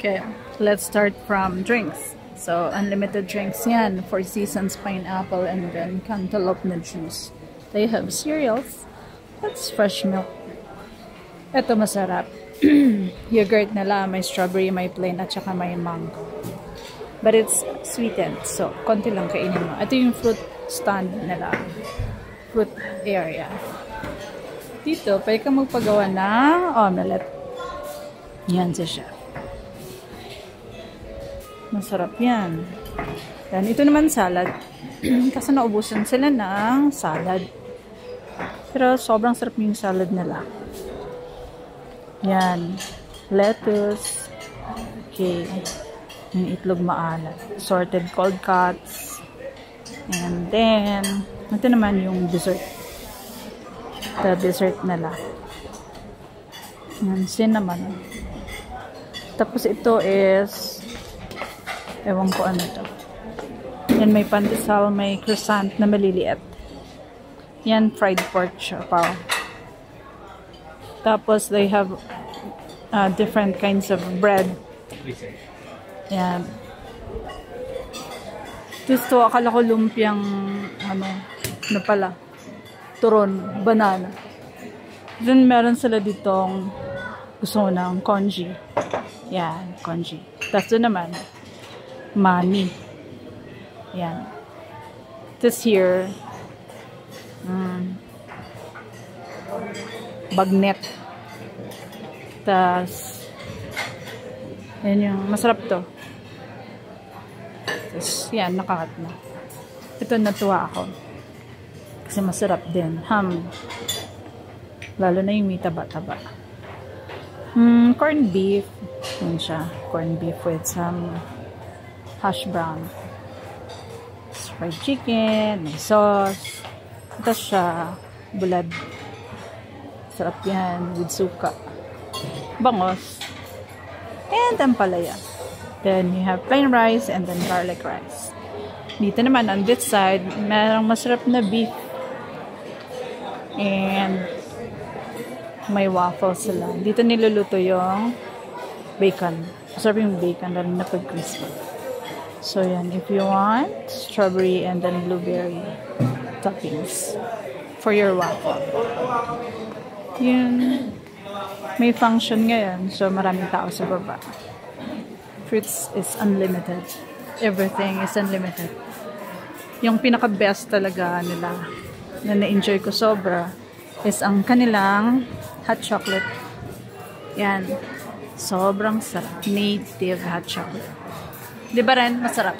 Okay, let's start from drinks. So, unlimited drinks yan. Four Seasons pineapple and then cantaloupe na juice. They have cereals. That's fresh milk. Ito masarap. Yogurt nila, may strawberry, may plain, at saka may mango. But it's sweetened. So, konti lang kainin mo. Ito yung fruit stand nila. Fruit area. Dito, pwede ka magpagawa ng omelette. Yan siya. Masarap yan. Then, ito naman salad. Kasi naubusan sila ng salad. Pero sobrang sarap yung salad nila. Yan. Lettuce. Okay. Yung itlog maalat. Sorted cold cuts. And then, ito naman yung dessert. The dessert nila. Yan. Cinnamon. Tapos ito is ewan ko ano to. Yan, may pandesal, may croissant na maliliit. Yan, fried pork siya. Tapos, they have different kinds of bread. Yan. Gusto, akala ko lumpiang, ano pala, turon, banana. Then, meron sila ditong gusto ko ng congee. Yan, congee. Tapos doon naman, mani. Yan. This here, bagnet. Tas, yan yung, masarap to. Tas, yan, nakakat na. Ito, natuwa ako. Kasi masarap din. Ham. Lalo na yung may taba-taba. Corned beef. Yan siya. Corned beef with some hash brown. Fried chicken, may sauce. Ito siya, bulad. Sarap yan, with suka. Bangos. And ampalaya. Then you have plain rice and then garlic rice. Dito naman, on this side, merong masarap na beef. And may waffles sila. Dito niluluto yung bacon. Masarap yung bacon, lalo na pag crispy. So, yan. If you want, strawberry and then blueberry toppings for your waffle. Yun. May function ngayon. So, maraming tao sa baba. Fruits is unlimited. Everything is unlimited. Yung pinaka-best talaga nila na na-enjoy ko sobra is ang kanilang hot chocolate. Yan. Sobrang sarap. Native hot chocolate. Di ba rin? Masarap.